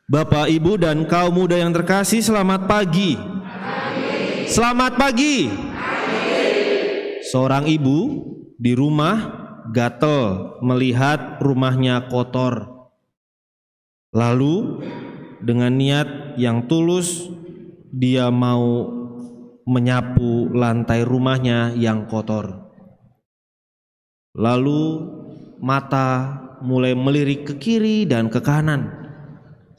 Bapak, Ibu, dan kaum muda yang terkasih, selamat pagi. Selamat pagi. Seorang ibu di rumah gatel melihat rumahnya kotor. Lalu dengan niat yang tulus dia mau menyapu lantai rumahnya yang kotor. Lalu mata mulai melirik ke kiri dan ke kanan.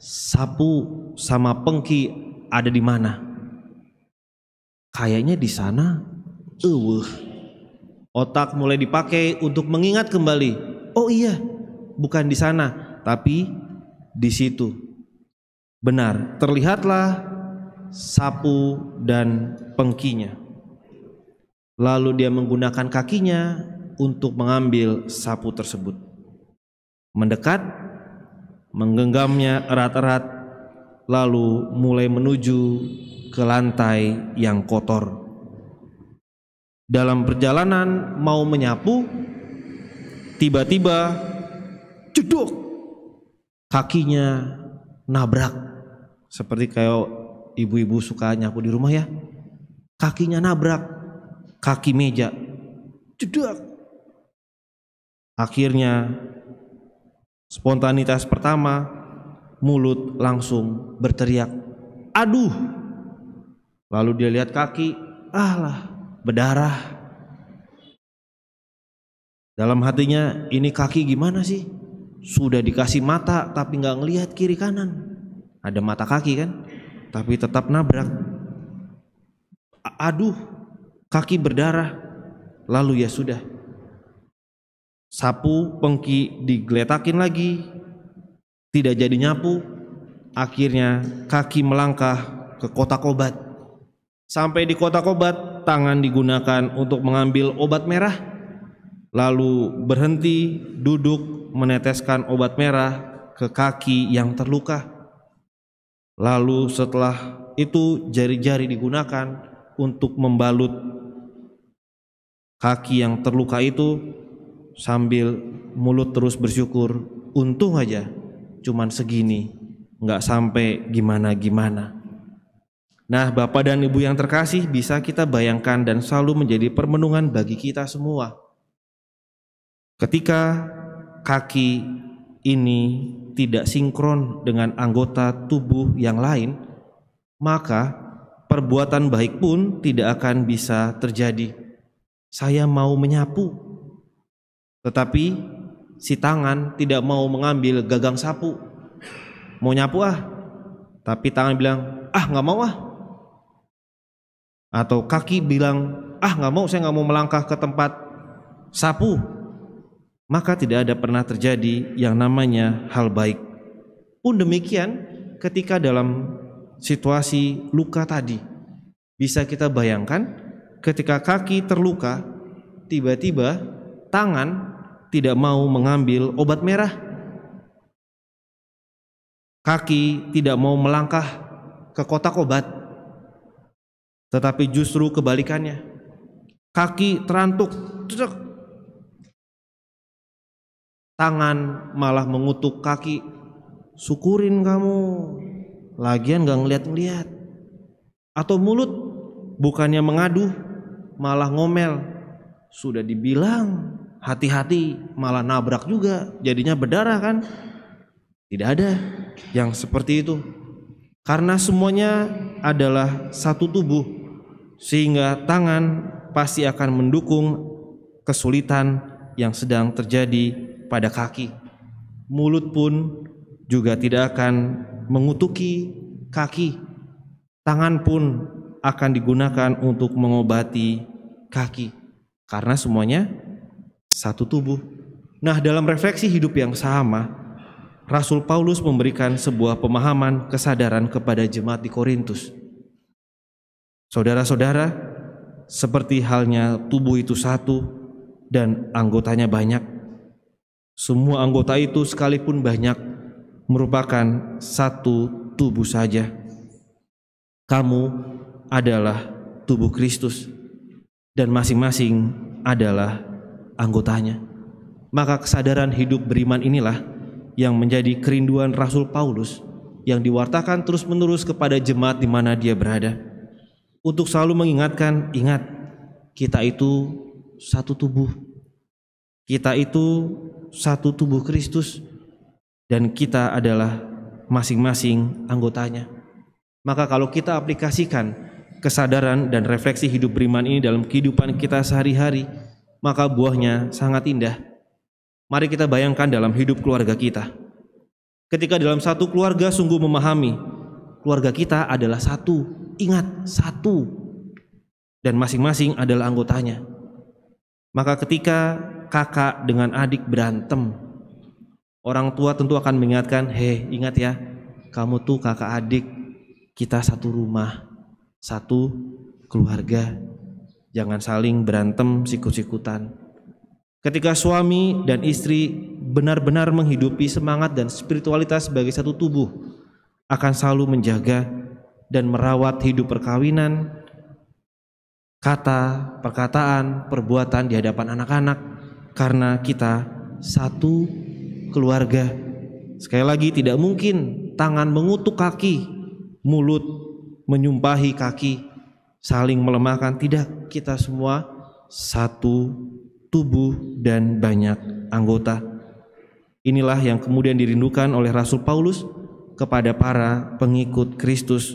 Sapu sama pengki ada di mana? Kayaknya di sana. Otak mulai dipakai untuk mengingat kembali. Oh iya, bukan di sana, tapi di situ. Benar, terlihatlah sapu dan pengkinya. Lalu dia menggunakan kakinya untuk mengambil sapu tersebut. Mendekat, menggenggamnya erat-erat, lalu mulai menuju ke lantai yang kotor. Dalam perjalanan mau menyapu, tiba-tiba jeduk, kakinya nabrak. Seperti kayak ibu-ibu suka nyapu di rumah ya, kakinya nabrak kaki meja, jeduk. Akhirnya spontanitas pertama, mulut langsung berteriak, aduh. Lalu dia lihat kaki, alah, berdarah. Dalam hatinya, ini kaki gimana sih? Sudah dikasih mata tapi gak ngelihat kiri kanan. Ada mata kaki kan, tapi tetap nabrak. Aduh, kaki berdarah. Lalu ya sudah, sapu pengki digeletakin lagi, tidak jadi nyapu. Akhirnya kaki melangkah ke kotak obat. Sampai di kotak obat, tangan digunakan untuk mengambil obat merah. Lalu berhenti, duduk, meneteskan obat merah ke kaki yang terluka. Lalu setelah itu jari-jari digunakan untuk membalut kaki yang terluka itu, sambil mulut terus bersyukur, untung aja cuman segini, nggak sampai gimana-gimana. Nah, Bapak dan Ibu yang terkasih, bisa kita bayangkan dan selalu menjadi permenungan bagi kita semua. Ketika kaki ini tidak sinkron dengan anggota tubuh yang lain, maka perbuatan baik pun tidak akan bisa terjadi. Saya mau menyapu, tetapi si tangan tidak mau mengambil gagang sapu. Mau nyapu tapi tangan bilang, nggak mau . Atau kaki bilang, nggak mau, saya nggak mau melangkah ke tempat sapu. Maka tidak ada pernah terjadi yang namanya hal baik. Pun demikian ketika dalam situasi luka tadi, bisa kita bayangkan ketika kaki terluka, tiba-tiba tangan tidak mau mengambil obat merah, kaki tidak mau melangkah ke kotak obat, tetapi justru kebalikannya, kaki terantuk, tangan malah mengutuk kaki, syukurin kamu, lagian gak ngeliat-ngeliat. Atau mulut bukannya mengadu, malah ngomel, sudah dibilang hati-hati, malah nabrak juga, jadinya berdarah kan. Tidak ada yang seperti itu, karena semuanya adalah satu tubuh, sehingga tangan pasti akan mendukung kesulitan yang sedang terjadi pada kaki. Mulut pun juga tidak akan mengutuki kaki. Tangan pun akan digunakan untuk mengobati kaki, karena semuanya satu tubuh. Nah, dalam refleksi hidup yang sama, Rasul Paulus memberikan sebuah pemahaman kesadaran kepada jemaat di Korintus. Saudara-saudara, seperti halnya tubuh itu satu dan anggotanya banyak, semua anggota itu sekalipun banyak merupakan satu tubuh saja. Kamu adalah tubuh Kristus dan masing-masing adalah anggotanya. Maka kesadaran hidup beriman inilah yang menjadi kerinduan Rasul Paulus yang diwartakan terus-menerus kepada jemaat di mana dia berada, untuk selalu mengingatkan, ingat, kita itu satu tubuh. Kita itu satu tubuh Kristus dan kita adalah masing-masing anggotanya. Maka kalau kita aplikasikan kesadaran dan refleksi hidup beriman ini dalam kehidupan kita sehari-hari, maka buahnya sangat indah. Mari kita bayangkan dalam hidup keluarga kita. Ketika dalam satu keluarga sungguh memahami keluarga kita adalah satu, ingat, satu, dan masing-masing adalah anggotanya. Maka ketika kakak dengan adik berantem, orang tua tentu akan mengingatkan, ingat ya, kamu tuh kakak adik, kita satu rumah, satu keluarga, jangan saling berantem sikut-sikutan. Ketika suami dan istri benar-benar menghidupi semangat dan spiritualitas sebagai satu tubuh, akan selalu menjaga dan merawat hidup perkawinan, kata, perkataan, perbuatan di hadapan anak-anak, karena kita satu keluarga. Sekali lagi, tidak mungkin tangan mengutuk kaki, mulut menyumpahi kaki, saling melemahkan. Tidak, kita semua satu tubuh dan banyak anggota. Inilah yang kemudian dirindukan oleh Rasul Paulus kepada para pengikut Kristus.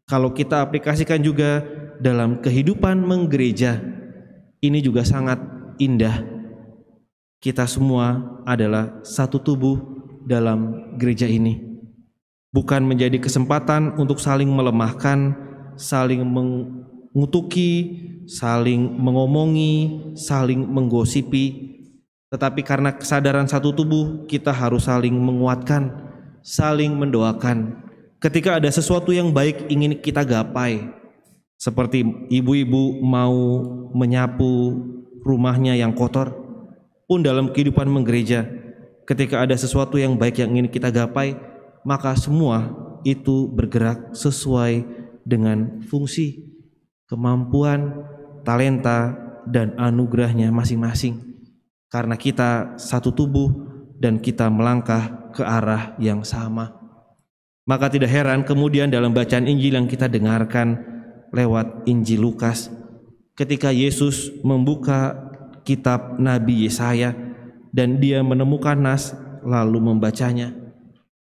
Kalau kita aplikasikan juga dalam kehidupan menggereja, ini juga sangat indah. Kita semua adalah satu tubuh dalam gereja ini. Bukan menjadi kesempatan untuk saling melemahkan, saling mengutuki, saling mengomongi, saling menggosipi. Tetapi karena kesadaran satu tubuh, kita harus saling menguatkan, saling mendoakan. Ketika ada sesuatu yang baik ingin kita gapai, seperti ibu-ibu mau menyapu rumahnya yang kotor, pun dalam kehidupan menggereja, ketika ada sesuatu yang baik yang ingin kita gapai, maka semua itu bergerak sesuai dengan fungsi, kemampuan, talenta, dan anugerahnya masing-masing. Karena kita satu tubuh dan kita melangkah ke arah yang sama. Maka tidak heran kemudian dalam bacaan Injil yang kita dengarkan lewat Injil Lukas, ketika Yesus membuka kitab Nabi Yesaya dan dia menemukan nas lalu membacanya.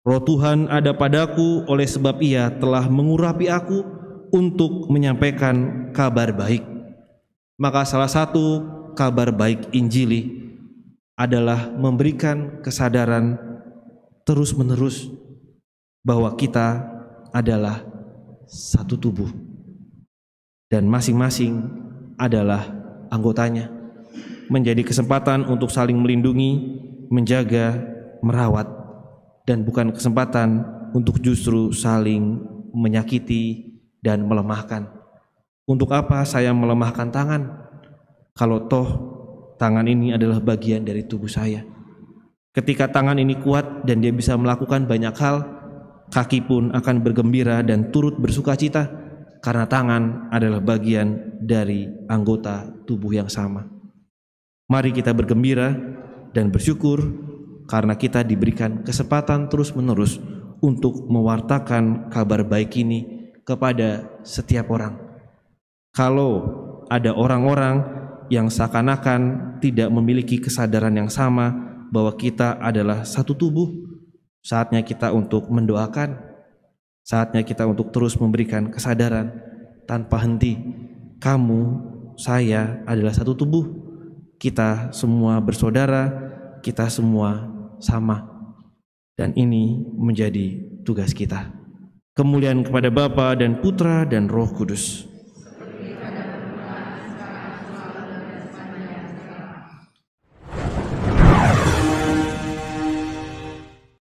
Roh Tuhan ada padaku oleh sebab ia telah mengurapi aku untuk menyampaikan kabar baik. Maka salah satu kabar baik Injili adalah memberikan kesadaran terus-menerus bahwa kita adalah satu tubuh dan masing-masing adalah anggotanya. Menjadi kesempatan untuk saling melindungi, menjaga, merawat, dan bukan kesempatan untuk justru saling menyakiti dan melemahkan. Untuk apa saya melemahkan tangan kalau toh tangan ini adalah bagian dari tubuh saya? Ketika tangan ini kuat dan dia bisa melakukan banyak hal, kaki pun akan bergembira dan turut bersukacita karena tangan adalah bagian dari anggota tubuh yang sama. Mari kita bergembira dan bersyukur karena kita diberikan kesempatan terus-menerus untuk mewartakan kabar baik ini kepada setiap orang. Kalau ada orang-orang yang seakan-akan tidak memiliki kesadaran yang sama bahwa kita adalah satu tubuh, saatnya kita untuk mendoakan, saatnya kita untuk terus memberikan kesadaran tanpa henti. Kamu, saya adalah satu tubuh, kita semua bersaudara, kita semua sama, dan ini menjadi tugas kita. Kemuliaan kepada Bapa dan Putra dan Roh Kudus.